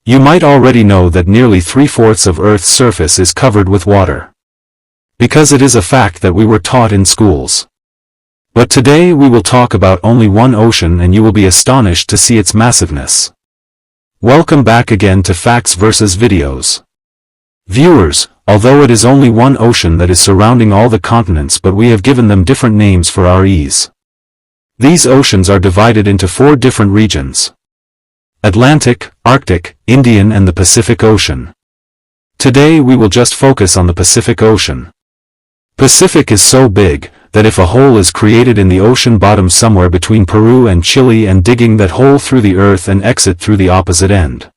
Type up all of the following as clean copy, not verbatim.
You might already know that nearly 3/4 of Earth's surface is covered with water. Because it is a fact that we were taught in schools. But today we will talk about only one ocean and you will be astonished to see its massiveness. Welcome back again to Facts vs. Videos. Viewers, although it is only one ocean that is surrounding all the continents, but we have given them different names for our ease. These oceans are divided into 4 different regions: Atlantic, Arctic, Indian and the Pacific Ocean. Today we will just focus on the Pacific Ocean. Pacific is so big, that if a hole is created in the ocean bottom somewhere between Peru and Chile and digging that hole through the earth and exit through the opposite end.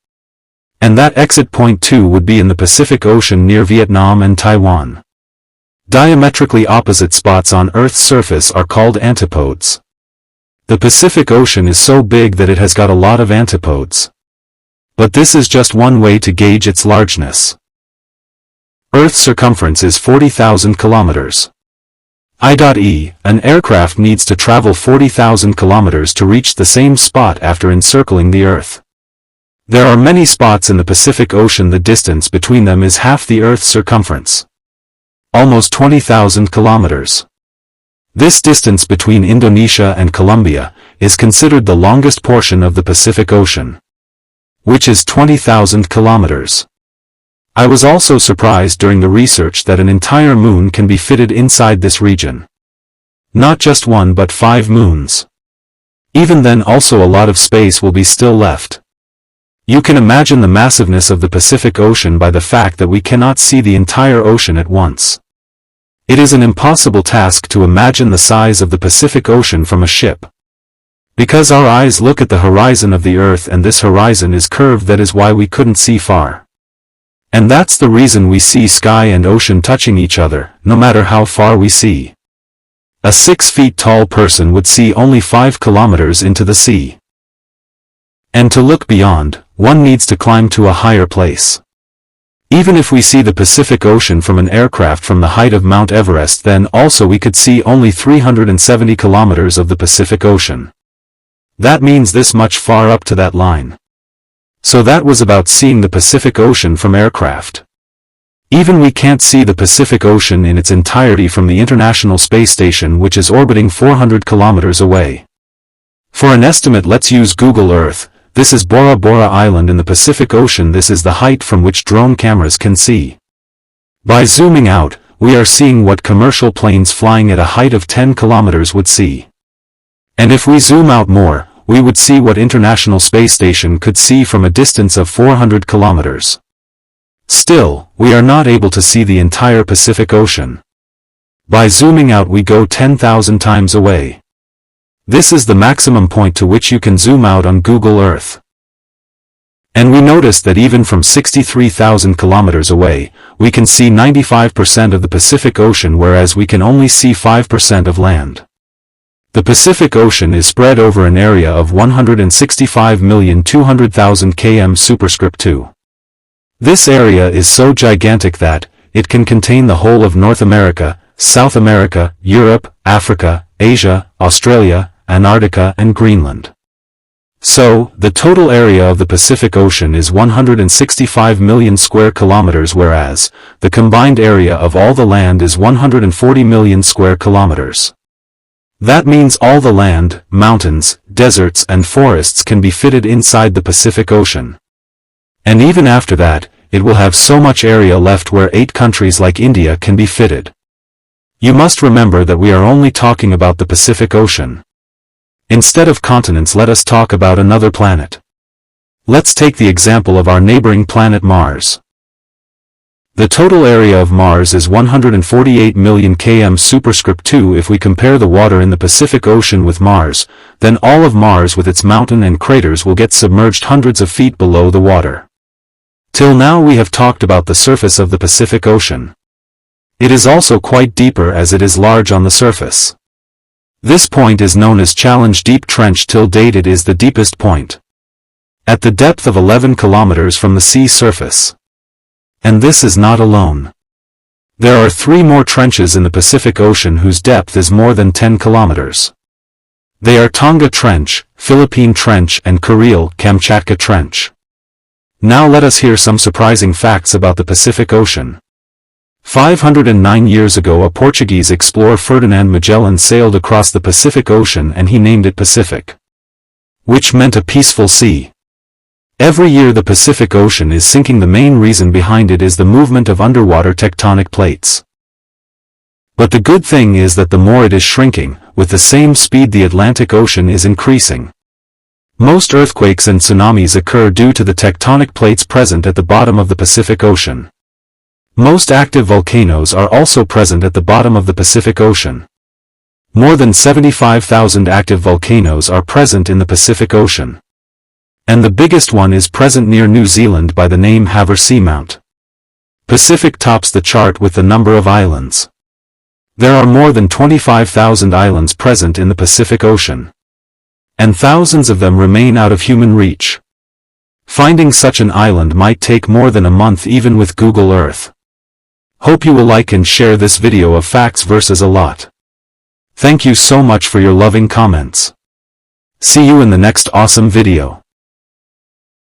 And that exit point too would be in the Pacific Ocean near Vietnam and Taiwan. Diametrically opposite spots on Earth's surface are called antipodes. The Pacific Ocean is so big that it has got a lot of antipodes. But this is just one way to gauge its largeness. Earth's circumference is 40,000 kilometers. I.e., an aircraft needs to travel 40,000 kilometers to reach the same spot after encircling the Earth. There are many spots in the Pacific Ocean. The distance between them is half the Earth's circumference. Almost 20,000 kilometers. This distance between Indonesia and Colombia is considered the longest portion of the Pacific Ocean, which is 20,000 kilometers. I was also surprised during the research that an entire moon can be fitted inside this region. Not just one but 5 moons. Even then also a lot of space will be still left. You can imagine the massiveness of the Pacific Ocean by the fact that we cannot see the entire ocean at once. It is an impossible task to imagine the size of the Pacific Ocean from a ship. Because our eyes look at the horizon of the Earth and this horizon is curved, that is why we couldn't see far. And that's the reason we see sky and ocean touching each other, no matter how far we see. A 6 feet tall person would see only 5 kilometers into the sea. And to look beyond, one needs to climb to a higher place. Even if we see the Pacific Ocean from an aircraft from the height of Mount Everest, then also we could see only 370 kilometers of the Pacific Ocean. That means this much far up to that line. So that was about seeing the Pacific Ocean from aircraft. Even we can't see the Pacific Ocean in its entirety from the International Space Station, which is orbiting 400 kilometers away. For an estimate, let's use Google Earth. This is Bora Bora Island in the Pacific Ocean. This is the height from which drone cameras can see. By zooming out, we are seeing what commercial planes flying at a height of 10 kilometers would see. And if we zoom out more, we would see what International Space Station could see from a distance of 400 kilometers. Still, we are not able to see the entire Pacific Ocean. By zooming out we go 10,000 times away. This is the maximum point to which you can zoom out on Google Earth. And we notice that even from 63,000 kilometers away, we can see 95% of the Pacific Ocean, whereas we can only see 5% of land. The Pacific Ocean is spread over an area of 165,200,000 km². This area is so gigantic that it can contain the whole of North America, South America, Europe, Africa, Asia, Australia, Antarctica and Greenland. So, the total area of the Pacific Ocean is 165 million square kilometers, whereas the combined area of all the land is 140 million square kilometers. That means all the land, mountains, deserts and forests can be fitted inside the Pacific Ocean. And even after that, it will have so much area left where 8 countries like India can be fitted. You must remember that we are only talking about the Pacific Ocean. Instead of continents, let us talk about another planet. Let's take the example of our neighboring planet Mars. The total area of Mars is 148 million km². If we compare the water in the Pacific Ocean with Mars, then all of Mars with its mountain and craters will get submerged hundreds of feet below the water. Till now we have talked about the surface of the Pacific Ocean. It is also quite deeper as it is large on the surface. This point is known as Challenge Deep Trench. Till date it is the deepest point. At the depth of 11 kilometers from the sea surface. And this is not alone. There are 3 more trenches in the Pacific Ocean whose depth is more than 10 kilometers. They are Tonga Trench, Philippine Trench and Kuril-Kamchatka Trench. Now let us hear some surprising facts about the Pacific Ocean. 509 years ago, a Portuguese explorer, Ferdinand Magellan, sailed across the Pacific Ocean and he named it Pacific, which meant a peaceful sea. Every year the Pacific Ocean is sinking. The main reason behind it is the movement of underwater tectonic plates. But the good thing is that the more it is shrinking, with the same speed the Atlantic Ocean is increasing. Most earthquakes and tsunamis occur due to the tectonic plates present at the bottom of the Pacific Ocean. Most active volcanoes are also present at the bottom of the Pacific Ocean. More than 75,000 active volcanoes are present in the Pacific Ocean. And the biggest one is present near New Zealand by the name Haversey Mount. Pacific tops the chart with the number of islands. There are more than 25,000 islands present in the Pacific Ocean. And thousands of them remain out of human reach. Finding such an island might take more than a month even with Google Earth. Hope you will like and share this video of facts versus a lot. Thank you so much for your loving comments. See you in the next awesome video.